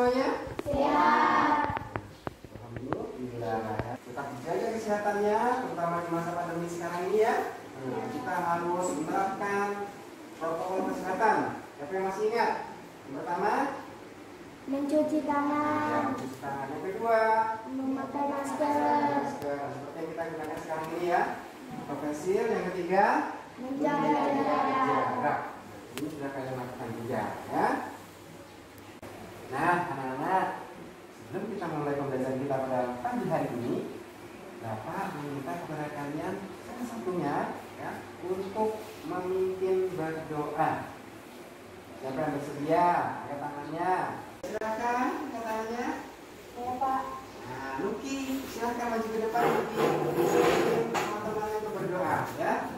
semuanya? Sehat. Alhamdulillah. Tetap jaga kesehatannya, terutama di masa pandemi sekarang ini ya. Kita harus menerapkan protokol kesehatan. Siapa yang masih ingat? Yang pertama, Mencuci tangan. mencuci tangan. Yang kedua, Memakai masker. masker. Seperti yang kita gunakan sekarang ini ya. Profesil. Yang ketiga, Menjaga jarak. jarak. Ini sudah kalian lakukan juga ya. Nah, anak-anak, sebelum kita mulai pembelajaran kita pada pagi hari ini, Bapak meminta kepada kalian salah satunya ya untuk memimpin berdoa. Siapa yang bersedia? Angkat tangannya. Silakan, angkat tangannya. Ya Pak. Nah, Luki, silakan maju ke depan Luki. Memimpin teman-teman untuk berdoa ya.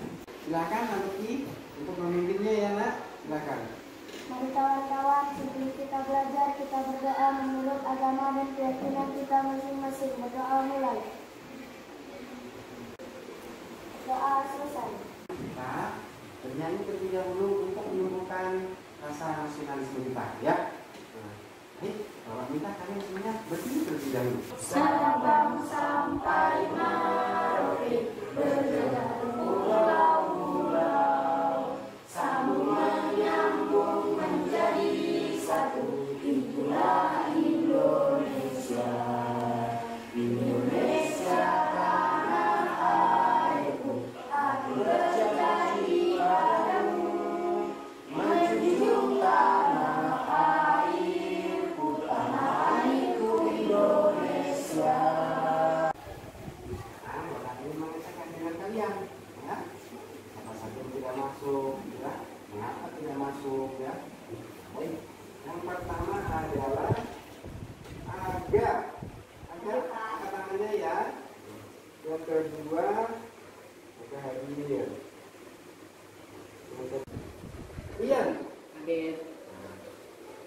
Silakan Luki untuk memimpinnya ya nak. Silakan. Mari kawan-kawan, sebelum kita belajar, kita berdoa menurut agama dan keyakinan kita masing-masing. Berdoa mulai. Doa selesai. Kita bernyanyi terlebih dahulu untuk menumbuhkan rasa nasionalisme kita ya. Nah, Bapak minta kalian semuanya berdiri terlebih dahulu. Sabang sampai Merauke, berjalan pulau-pulau, sambung menyambung menjadi satu. Itulah Indonesia. Indonesia tanah airku, aku berjanji padamu, menjunjung tanah airku, tanah airku Indonesia. Nah, Bapak ingin mengecekkan dengan kalian ya. Apa saja yang tidak masuk ya. Mengapa tidak masuk ya. Baik, yang pertama adalah agak kata-katanya ya. Yang kedua hadir. Ian, Hadir.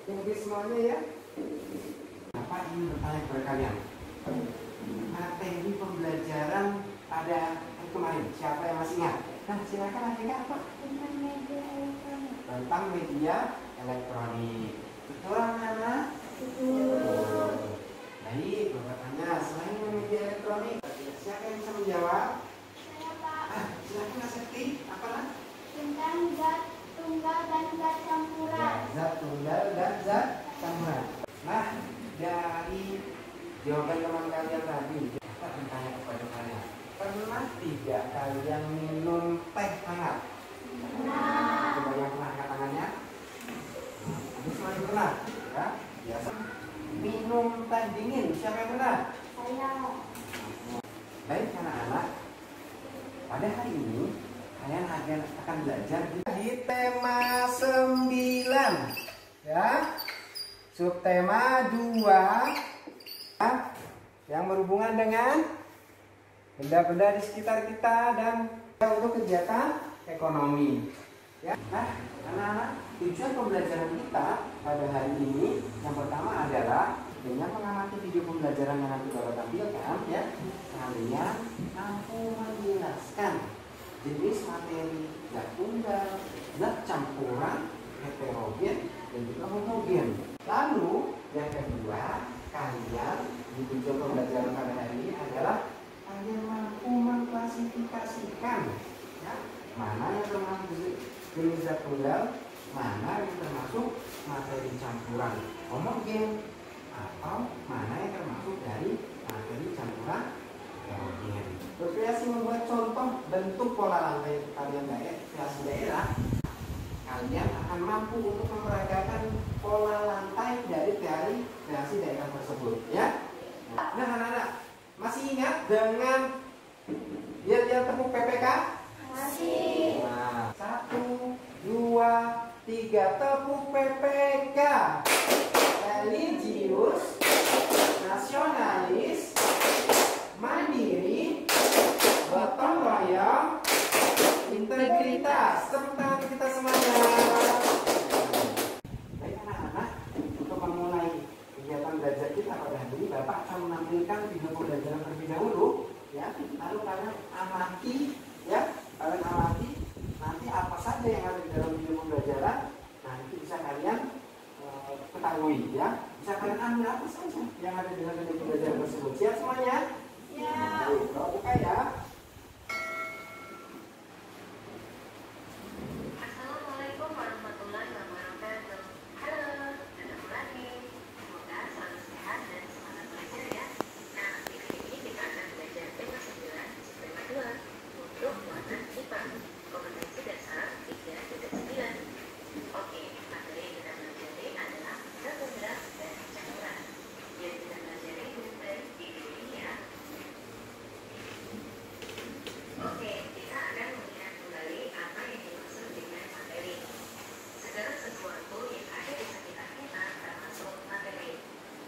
yang hadir semuanya ya. Bapak ingin bertanya kepada kalian. Materi pembelajaran pada hari kemarin, siapa yang masih ingat? Nah, silakan adik apa? Tentang media elektronik. Tentang media elektronik. Betul anak-anak? Betul. Baik, Bapak tanya, selain media elektronik, siapa yang bisa menjawab? Saya Pak. Silakan Kak Septi, apa nak? Tentang zat tunggal dan zat campuran. Zat tunggal dan zat campuran. Nah, dari jawaban teman kalian tadi, Bapak bertanya kepada kalian, pernah tidak kalian minum teh hangat? Pernah. Coba yang pernah angkat tangannya. Ini semuanya pernah, ya? Biasa. Minum teh dingin, siapa yang pernah? Saya. Baik anak-anak, pada hari ini kalian akan belajar di tema 9 ya. Subtema 2 ya, yang berhubungan dengan benda-benda di sekitar kita dan untuk kegiatan ekonomi ya. Nah anak-anak, tujuan pembelajaran kita pada hari ini yang pertama adalah dengan mengamati video pembelajaran yang nanti Bapak tampilkan ya, kalian mampu menjelaskan jenis materi zat tunggal, zat campuran, heterogen dan juga homogen. Lalu yang kedua, kalian di tujuan pembelajaran pada hari ini adalah kalian mampu mengklasifikasikan ya, mana yang termasuk jenis zat tunggal, mana yang termasuk materi campuran homogen, atau mana yang termasuk dari materi campuran heterogen. Berkreasi membuat contoh bentuk pola lantai kalian kreasi daerah, kalian akan mampu untuk memperagakan pola lantai dari teori kreasi daerah tersebut ya. Nah anak-anak, masih ingat dengan yel-yel tepuk PPK? Masih. Nah, 1, 2, 3 tepuk PPK. Religius, nasionalis, mandiri, gotong royong, integritas. Tepuk tangan kita semuanya. Baik anak-anak, untuk memulai kegiatan belajar kita pada hari ini, Bapak akan menampilkan video pembelajaran terlebih dahulu ya. Lalu kalian amati ya, kalian amati nanti apa saja yang ada di dalam video pembelajaran. Nah itu bisa kalian ketahui ya. Bisa kalian ambil apa saja yang ada dengan unit pembelajaran tersebut. Siap semuanya? Ya. Baik, buka ya. Assalamualaikum warahmatullahi wabarakatuh. Halo, ketemu lagi. Semoga selalu sehat dan semangat belajar ya. Nah, di video ini kita akan belajar tema 9, tema 2 untuk muatan IPA, kompetensi dasar 3.9. Oke, materi yang kita pelajari adalah graf dan campuran. Yang kita pelajari mulai di video ini ya. Oke, kita akan melihat kembali apa yang dimaksud dengan materi. Segala sesuatu yang ada di sekitar kita termasuk materi.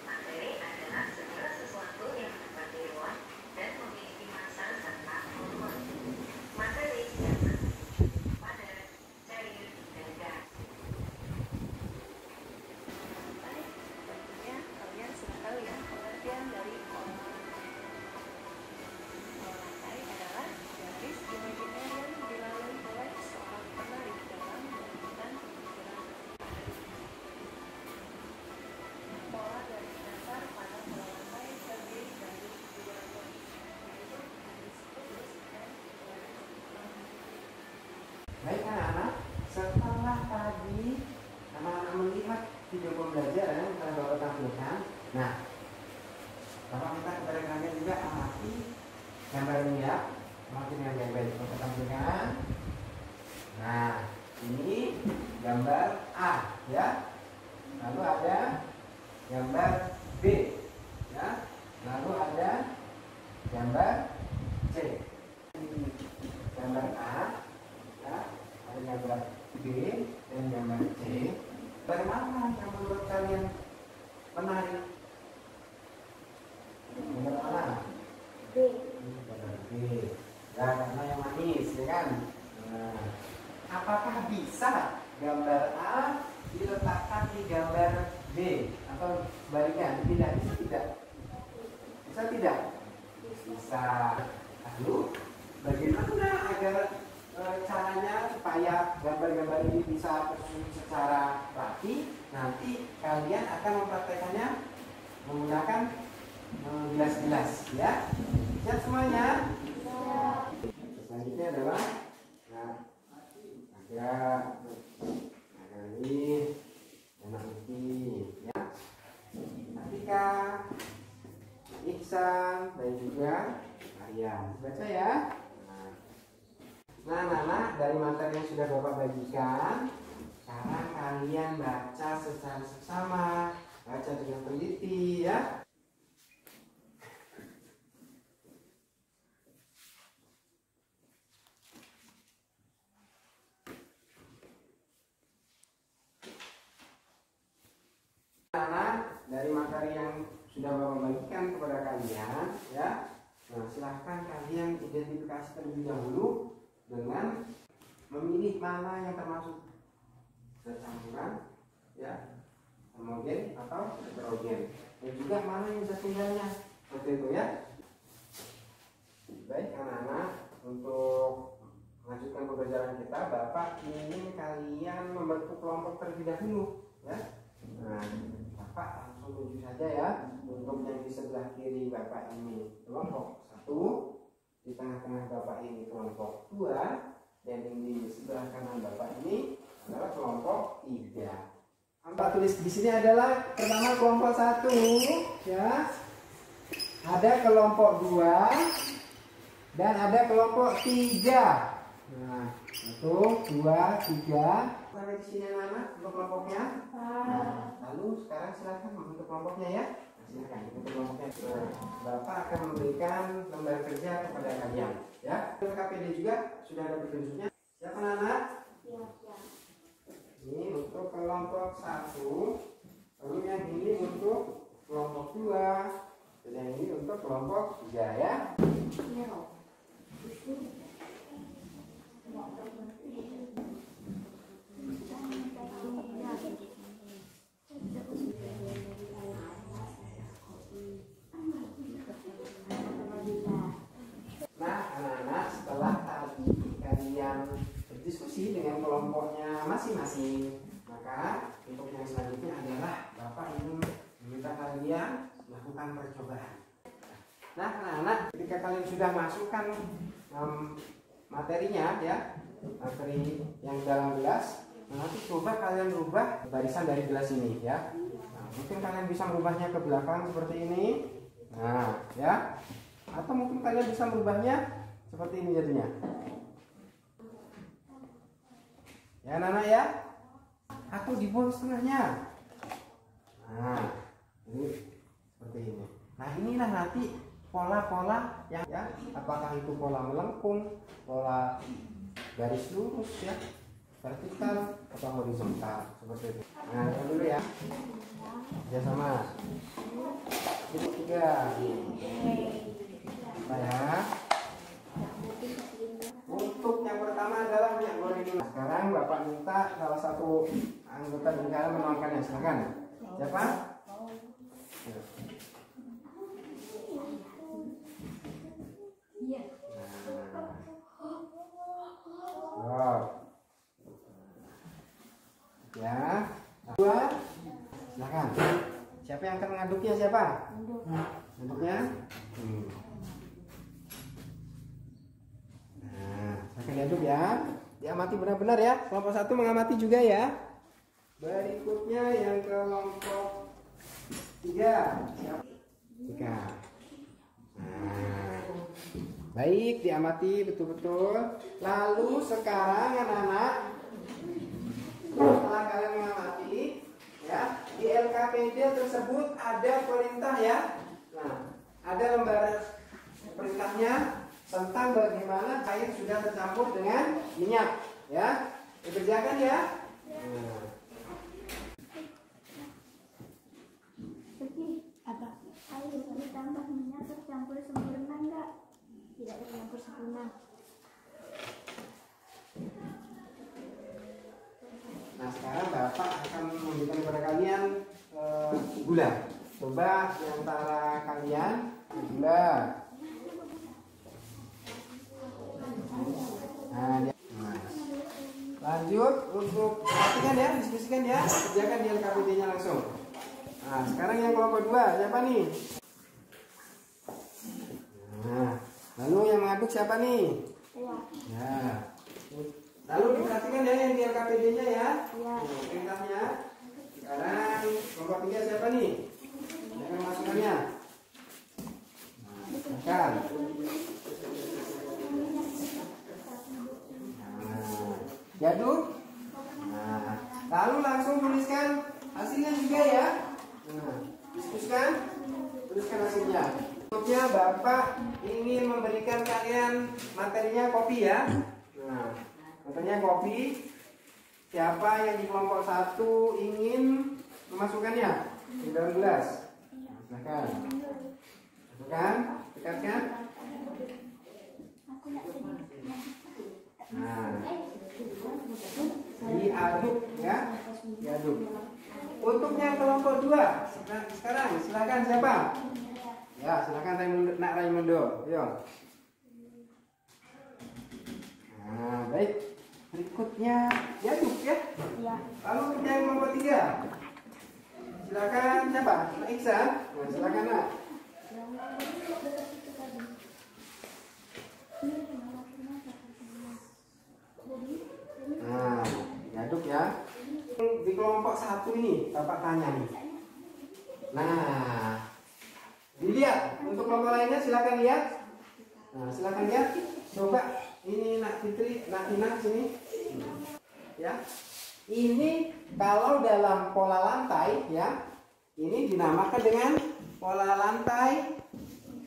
Materi adalah segala sesuatu yang menempati ruang dan memiliki massa serta volume. Materi dapat padat, cair, dan gas. Baik, tentunya kalian sudah tahu ya pengertian dari pola. Pola lantai adalah garis imajiner yang dilalui oleh seorang penarik dalam melakukan pemikiran. Pola garis dasar pada pola lantai terdiri dari dua garis, yaitu garis lurus dan garis lengkung. Baik anak-anak, setelah tadi anak-anak melihat video pembelajaran yang telah Bapak tampilkan, nah, Bapak minta kepada kalian juga amati gambar ini ya, amati dengan baik-baik. Bapak tampilkan. Nah, ini gambar A ya, lalu ada gambar B ya, lalu ada gambar C. Gambar A ya, ada gambar B dan gambar C. Bagaimana yang menurut kalian menarik? Gambar mana? B. Gambar B. Ya, karena yang manis, ya kan? Nah, apakah bisa gambar A diletakkan di gambar B atau sebaliknya? Tidak, bisa tidak? Bisa tidak? Bisa. Lalu, bagaimana agar caranya supaya gambar-gambar ini bisa tersusun secara rapi? Nanti kalian akan mempraktekannya menggunakan gelas-gelas ya. Siap semuanya? Selanjutnya adalah agak ini anak ini ya. Atika, Iksan dan juga Aryan. Baca ya. Nah, anak-anak, dari materi yang sudah Bapak bagikan, sekarang kalian baca secara seksama, baca dengan teliti ya. Anak, dari materi yang sudah Bapak bagikan kepada kalian ya, nah silahkan kalian identifikasi terlebih dahulu dengan memilih mana yang termasuk campuran ya, homogen atau heterogen, dan juga mana yang zat tunggalnya, seperti itu ya. Baik anak-anak, untuk melanjutkan pembelajaran kita, Bapak ingin kalian membentuk kelompok terlebih dahulu ya. Nah, Bapak langsung tuju saja ya. Untuk yang di sebelah kiri Bapak ini kelompok 1, di tengah-tengah Bapak ini kelompok 2, dan di sebelah kanan Bapak ini adalah kelompok 3. Bapak tulis di sini adalah pertama kelompok 1 ya. Ada kelompok 2 dan ada kelompok 3. Nah, 1, 2, 3. Sampai di sini anak-anak untuk kelompoknya. Nah, lalu sekarang silakan membentuk kelompoknya ya. Silakan bentuk kelompoknya. Bapak akan memberikan lembar kerja kepada kalian ya. KPD juga sudah ada petunjuknya. Siapa anak-anak? Ini untuk kelompok 1, lalu yang ini untuk kelompok 2, dan yang ini untuk kelompok 3 ya. Nah anak-anak, setelah tadi kalian berdiskusi dengan kelompoknya masing-masing, maka untuk yang selanjutnya adalah Bapak ingin Kita kalian lakukan percobaan. Nah, anak-anak, ketika kalian sudah masukkan materinya ya, materi yang dalam gelas, nanti coba kalian rubah barisan dari gelas ini ya. Nah, mungkin kalian bisa merubahnya ke belakang seperti ini. Nah, ya. Atau mungkin kalian bisa merubahnya seperti ini jadinya. Ya, anak-anak ya. Atau dibuang setengahnya. Nah, ini seperti ini. Nah, inilah nanti pola-pola yang ya, apakah itu pola melengkung, pola garis lurus ya, vertikal atau horizontal seperti itu. Nah, kita dulu ya. Ya sama. Ini tiga. Nah, ya. Untuk yang pertama adalah minyak goreng ini. Sekarang Bapak minta salah satu anggota lingkaran menuangkannya. Silakan. Siapa? Wow. Ya. Dua. Silakan. Siapa yang akan mengaduknya? Siapa? Ngaduknya? Nah, silakan diaduk ya. Diamati benar-benar ya. Kelompok satu mengamati juga ya. Berikutnya yang kelompok 3. Tiga. Nah, baik, diamati betul-betul. Lalu sekarang anak-anak, setelah kalian mengamati ya, di LKPD tersebut ada perintah ya. Nah, ada lembar perintahnya tentang bagaimana air sudah tercampur dengan minyak ya. Dikerjakan ya. Nah. Apa? Air ditambah minyak tercampur sempurna enggak? Tidak tercampur sempurna. Nah, sekarang Bapak akan memberikan kepada kalian gula. Coba di antara kalian gula. Nah, lanjut untuk perhatikan ya, diskusikan ya, kerjakan di LKPD-nya langsung. Nah, sekarang yang kelompok 2 siapa nih? Nah, lalu yang mengaduk siapa nih? Ya. Lalu diperhatikan ya yang di LKPD-nya ya. Perintahnya. Sekarang kelompok 3 siapa nih? Jangan masukannya. Nah, diaduk. Nah, lalu langsung tuliskan hasilnya juga ya. Nah, diskusikan, tuliskan hasilnya. Untuknya Bapak ingin memberikan kalian materinya kopi ya. Nah, materinya kopi. Siapa yang di kelompok 1 ingin memasukkannya di dalam gelas? Silakan. Masukkan, dekatkan. Nah, diaduk ya, diaduk. Untuk yang kelompok 2 sekarang silakan siapa? Ya, silakan Nak Raimundo. Ayo. Nah, baik. Berikutnya diaduk ya. Lalu untuk yang kelompok 3 silakan siapa? Nak Iksan. Nah, silakan Nak. Nah, diaduk ya. Di kelompok 1 ini Bapak tanya nih. Nah, dilihat. Untuk kelompok lainnya silakan lihat. Nah, silakan lihat. Coba ini Nak Fitri, Nak Ina sini. Ya. Ini kalau dalam pola lantai ya, ini dinamakan dengan pola lantai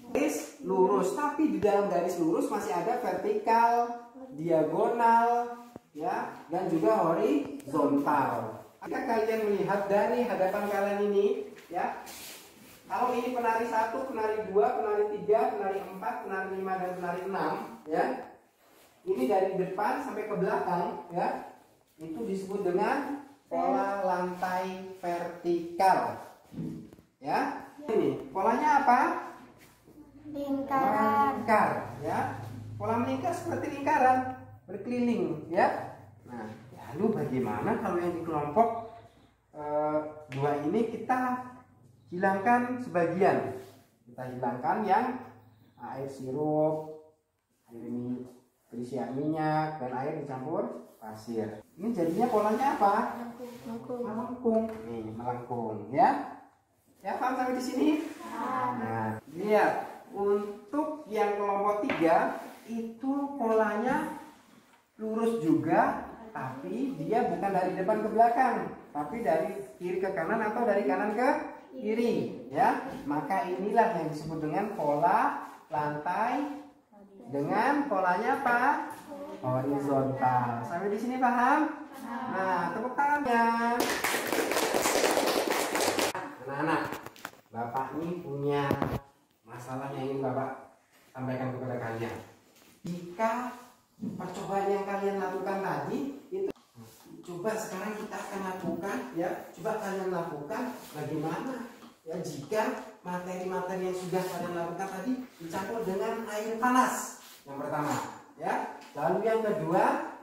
garis lurus. Tapi di dalam garis lurus masih ada vertikal, diagonal, ya, dan juga horizontal. Jika kalian melihat dari hadapan kalian ini, ya, kalau ini penari 1, penari 2, penari 3, penari 4, penari 5, dan penari 6, ya, ini dari depan sampai ke belakang, ya, itu disebut dengan pola lantai vertikal, ya. Ini polanya apa? Lingkaran. Lingkar, ya. Pola melingkar seperti lingkaran, berkeliling, ya. Nah, lalu bagaimana kalau yang di kelompok 2 ini kita hilangkan sebagian. Kita hilangkan yang air sirup, air ini berisi minyak dan air dicampur pasir. Ini jadinya polanya apa? Melengkung. Nih, melengkung ya. Ya, paham sampai di sini? Nah, lihat untuk yang kelompok 3 itu polanya lurus juga, tapi dia bukan dari depan ke belakang, tapi dari kiri ke kanan atau dari kanan ke kiri, ya. Maka inilah yang disebut dengan pola lantai dengan polanya apa? Horizontal. Sampai di sini paham? Nah, tepuk tangannya. Anak-anak, Bapak ini punya masalah yang ingin Bapak sampaikan kepada kalian. Jika percobaan yang kalian lakukan tadi itu, coba sekarang kita akan lakukan, ya. Coba kalian lakukan bagaimana ya jika materi-materi yang sudah kalian lakukan tadi dicampur dengan air panas. Yang pertama, ya. Lalu yang kedua,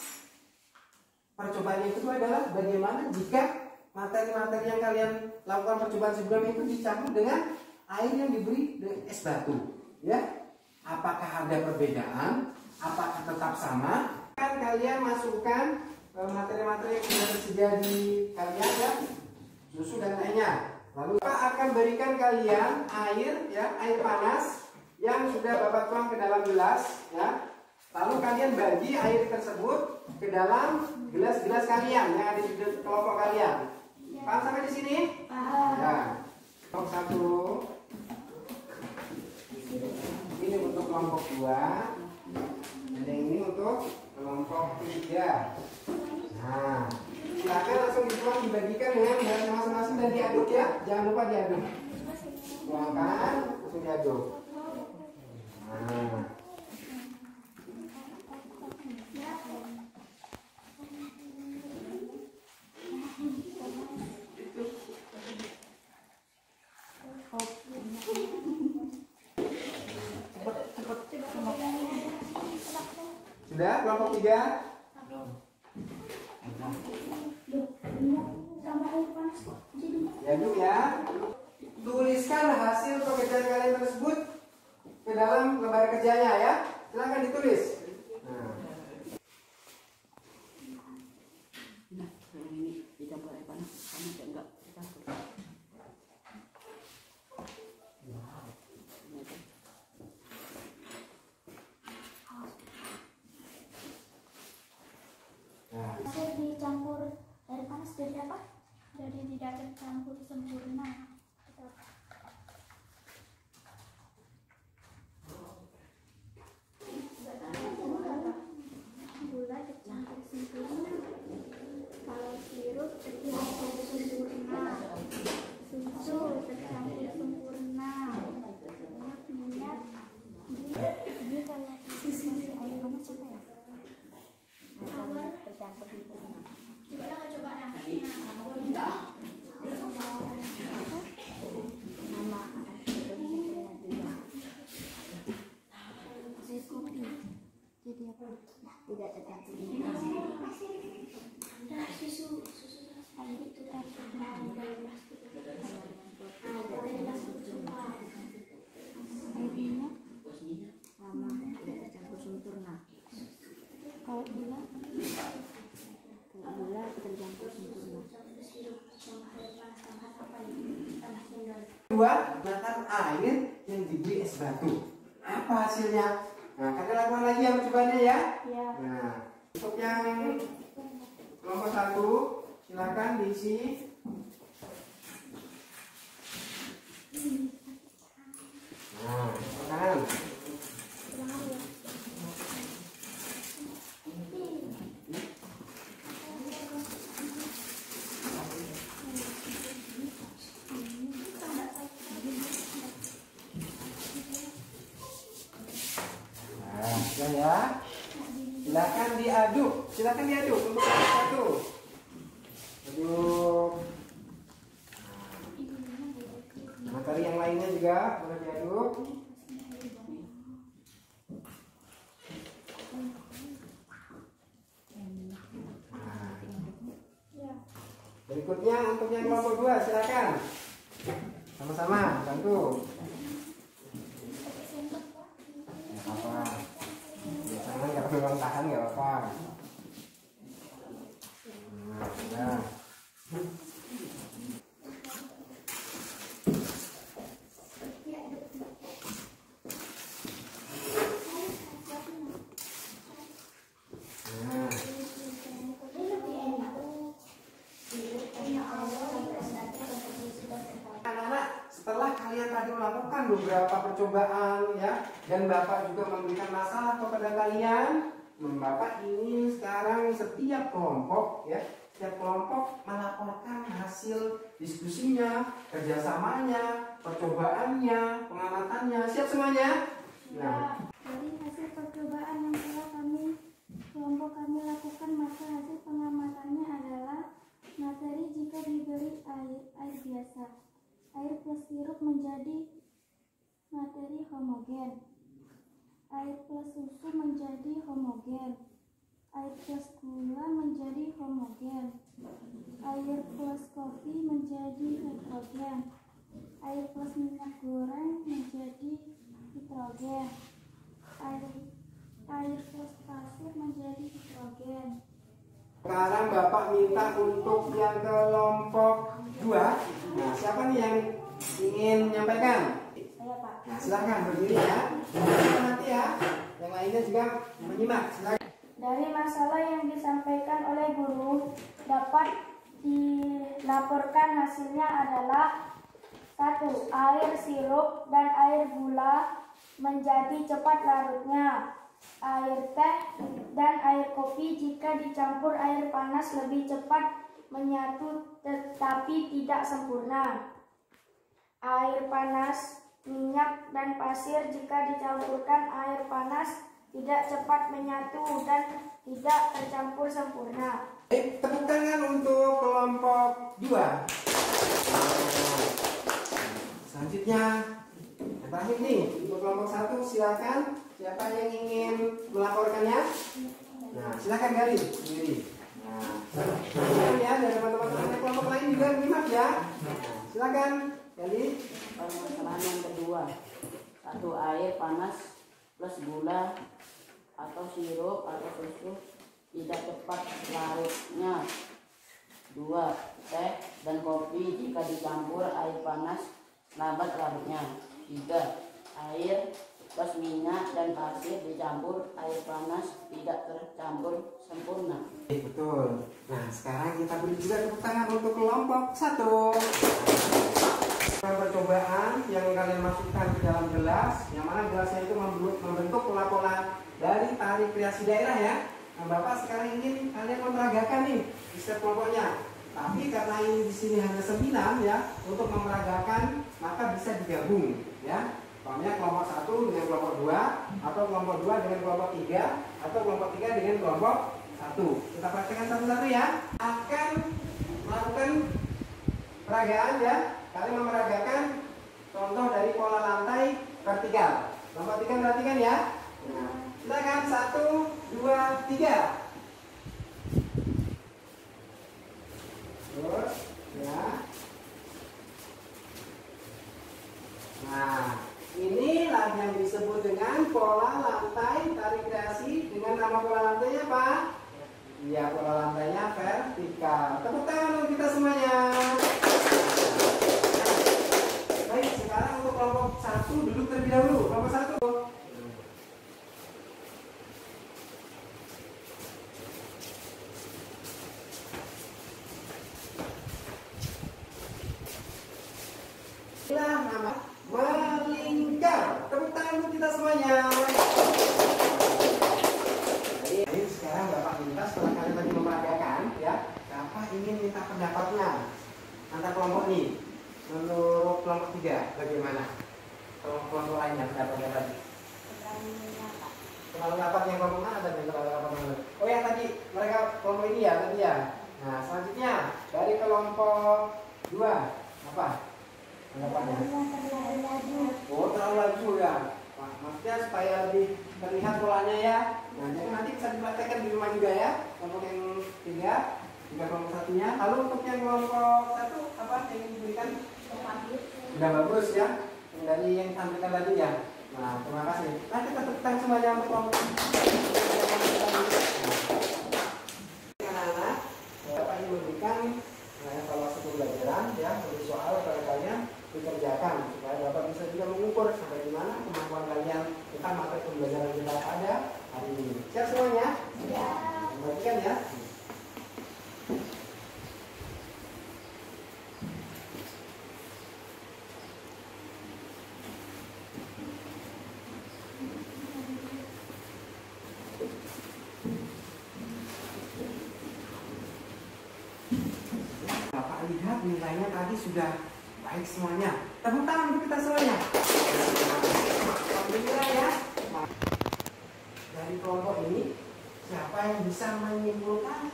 percobaan yang kedua adalah bagaimana jika materi-materi yang kalian lakukan percobaan sebelumnya itu dicampur dengan air yang diberi dengan es batu, ya. Apakah ada perbedaan? Apakah tetap sama? Kan kalian masukkan materi-materi yang sudah tersedia di kalian, ya, susu dan lainnya. Lalu Bapak akan berikan kalian air, ya, air panas yang sudah Bapak tuang ke dalam gelas, ya. Lalu kalian bagi air tersebut ke dalam gelas-gelas kalian yang ada di kelompok kalian. Paham sampai di sini? Ya. Kelompok 1. Ini untuk kelompok 2. Dan yang ini untuk kelompok 3. Nah, silakan langsung dituang, dibagikan dengan gelas masing-masing dan diaduk, ya. Jangan lupa diaduk. Tuangkan, langsung diaduk. Nah. Sudah kelompok 3? Diaduk, ya. Tuliskan hasil pekerjaan kalian tersebut ke dalam lembar kerjanya, ya. Silahkan ditulis. Nah, ini dicampur air panas, kamu enggak dicampur. Pasir dicampur air panas jadi apa? Jadi tidak tercampur sempurna. Gula tercampur sempurna. Kalau sirup tercampur sempurna. Susu tercampur sempurna. Minyak ini kayak sisi air panas apa ya? Tercampur sempurna. Coba nama jadi apa? Tidak tercampur susu air itu airnya sama tidak tercampur sempurna. Kalau gula tercampur sempurna. Dua, gunakan air yang diberi es batu. Apa hasilnya? Nah, kalian lakukan lagi yang percobaannya, ya. Ya. Nah, untuk yang kelompok 1, silakan diisi. Nah, kan. Nah, ya. Silakan diaduk. Silakan diaduk untuk kelompok 1. Aduk. Materi yang lainnya juga boleh diaduk. Berikutnya untuk yang kelompok 2, silakan. Sama-sama, bantu. Nggak apa-apa. Jangan kalau memang tahan nggak apa-apa. Nah, sudah. Setelah kalian tadi melakukan beberapa percobaan ya, dan Bapak juga memberikan masalah kepada kalian, Bapak ingin sekarang setiap kelompok ya, setiap kelompok melaporkan hasil diskusinya, kerjasamanya, percobaannya, pengamatannya. Siap semuanya? Nah, dari hasil percobaan yang telah kelompok kami lakukan, maka hasil pengamatannya adalah materi jika diberi air biasa. Air plus sirup menjadi materi homogen. Air plus susu menjadi homogen. Air plus gula menjadi homogen. Air plus kopi menjadi heterogen. Air plus minyak goreng menjadi hidrogen. Air plus pasir menjadi hidrogen. sekarang Bapak minta untuk yang kelompok 2. Nah, siapa nih yang ingin menyampaikan? Saya, Pak. Nah, silakan berdiri ya. Nanti ya. Yang lainnya juga menyimak. Silakan. Dari masalah yang disampaikan oleh guru dapat dilaporkan hasilnya adalah 1. Air sirup dan air gula menjadi cepat larutnya. Air teh dan air kopi jika dicampur air panas lebih cepat menyatu tetapi tidak sempurna. Air panas, minyak dan pasir jika dicampurkan air panas tidak cepat menyatu dan tidak tercampur sempurna. Tepuk tangan untuk kelompok 2. Selanjutnya yang terakhir nih untuk kelompok 1, silakan. Siapa yang ingin melaporkannya? Nah, silakan Gali sendiri. Nah, silakan ya dari teman-teman kelompok lain juga menyimak ya. Nah, silakan Gali. Permasalahan yang kedua, 1. Air panas plus gula atau sirup atau susu tidak cepat larutnya. 2. Teh dan kopi jika dicampur air panas lambat larutnya. 3. Air plus minyak dan pasir dicampur air panas tidak tercampur sempurna. Betul. Nah, sekarang kita beri juga tepuk tangan untuk kelompok 1. Percobaan yang kalian masukkan ke dalam gelas, yang mana gelasnya itu membentuk pola-pola dari tari kreasi daerah ya. Nah, Bapak sekarang ingin kalian memeragakan nih di setiap kelompoknya. Tapi karena ini di sini hanya 9 ya, untuk memeragakan maka bisa digabung ya. Umpamanya kelompok 1 dengan kelompok 2, atau kelompok 2 dengan kelompok 3, atau kelompok 3 dengan kelompok 1. Kita praktekkan satu-satu ya. Akan melakukan peragaan ya. Kalian memeragakan contoh dari pola lantai vertikal. Kelompok 3 perhatikan ya. Nah, silakan 1, 2, 3. Terus ya. Nah, inilah yang disebut dengan pola lantai tari kreasi dengan nama pola lantainya apa? Iya, pola lantainya vertikal. Tepuk tangan untuk kita semuanya. Baik, sekarang untuk kelompok 1 duduk terlebih dahulu. Kelompok 1. Inilah nama melingkar. Tepuk tangan untuk kita semuanya. Jadi sekarang Bapak minta setelah kalian tadi memeragakan ya, Bapak ingin minta pendapatnya antar kelompok nih. Menurut kelompok 3 bagaimana? Kelompok lainnya pendapatnya tadi? Terlalu rapat yang kelompok mana tadi? Terlalu rapat mana? Oh yang tadi mereka kelompok ini ya tadi ya. Nah selanjutnya dari kelompok 2 apa? Pendapatnya? Oh terlalu laju ya. Nah, maksudnya supaya lebih terlihat polanya ya. Nah jadi nanti bisa dipraktekkan di rumah juga ya. Kelompok yang 3 juga kelompok 1-nya. Lalu untuk yang kelompok 1 apa yang ingin diberikan? Udah bagus ya. Dari yang tampilkan tadi ya. Nah, terima kasih. Nah, kita tepuk tangan semuanya untuk kelompok. Anak-anak, Bapak ingin memberikan evaluasi pembelajaran ya, untuk soal pada kalian dikerjakan supaya Bapak bisa juga mengukur sampai di mana kemampuan kalian tentang materi pembelajaran kita pada hari ini. Siap semuanya? Ya. Bagikan ya. Bapak lihat nilainya tadi sudah baik semuanya. Tepuk tangan untuk kita semuanya. Alhamdulillah ya. Dari kelompok ini, siapa yang bisa menyimpulkan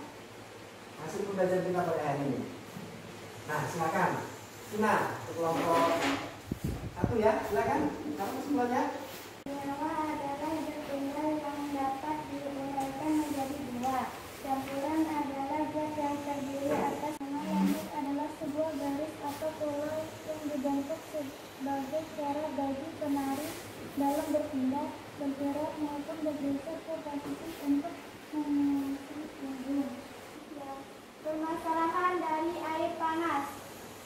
hasil pembelajaran kita pada hari ini? Nah, silakan. Sina, untuk kelompok 1 ya, silakan. Kamu kesimpulannya? Nyawa adalah zat tunggal yang dapat diuraikan menjadi dua. Campuran adalah zat yang terdiri atas nama. Langit adalah sebuah garis atau pulau yang dibentuk sebagai cara bagi penari dalam berpindah, bergerak maupun bergeser ke posisi untuk mengisi ujung. Ya. Permasalahan dari air panas,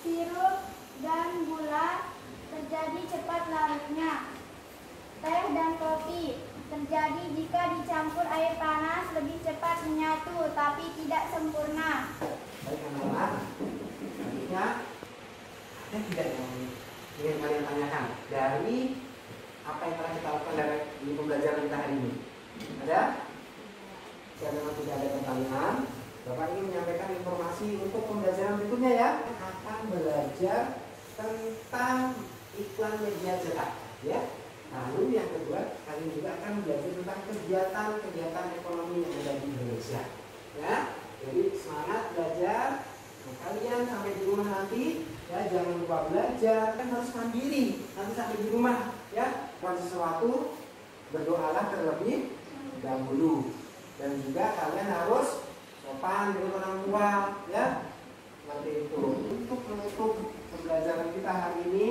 sirup dan gula terjadi cepat larutnya. Teh dan kopi terjadi jika dicampur air panas lebih cepat menyatu, tapi tidak sempurna. Baik anak-anak, selanjutnya ada tidak yang ingin kalian tanyakan dari apa yang telah kita lakukan di pembelajaran kita hari ini? Ada? Jika memang tidak ada pertanyaan, Bapak ingin menyampaikan informasi untuk pembelajaran berikutnya ya. Akan belajar tentang iklan media cetak, ya. Lalu yang kedua, kalian juga akan belajar tentang kegiatan ekonomi yang ada di Indonesia, ya. Jadi semangat belajar. Nah, kalian sampai di rumah nanti, ya jangan lupa belajar. Kan harus mandiri. Nanti sampai di rumah, ya. Kalau sesuatu berdoalah terlebih dahulu. Dan juga kalian harus sopan dengan orang tua, ya. Nanti itu untuk menutup pembelajaran kita hari ini,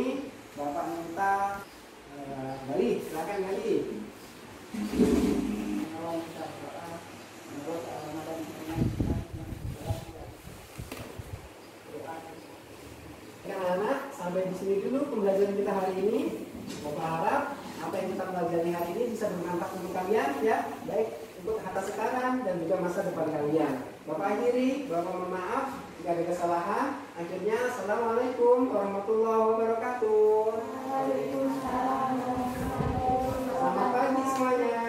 Bapak minta Gali, silakan Gali. Anak-anak, sampai di sini dulu pembelajaran kita hari ini. Bapak harap apa yang kita pelajari hari ini bisa bermanfaat untuk kalian, ya, baik untuk harta sekarang dan juga masa depan kalian. Bapak akhiri, Bapak mohon maaf jika ada kesalahan. Akhirnya, assalamualaikum warahmatullahi wabarakatuh. Waalaikumsalam. Selamat pagi semuanya.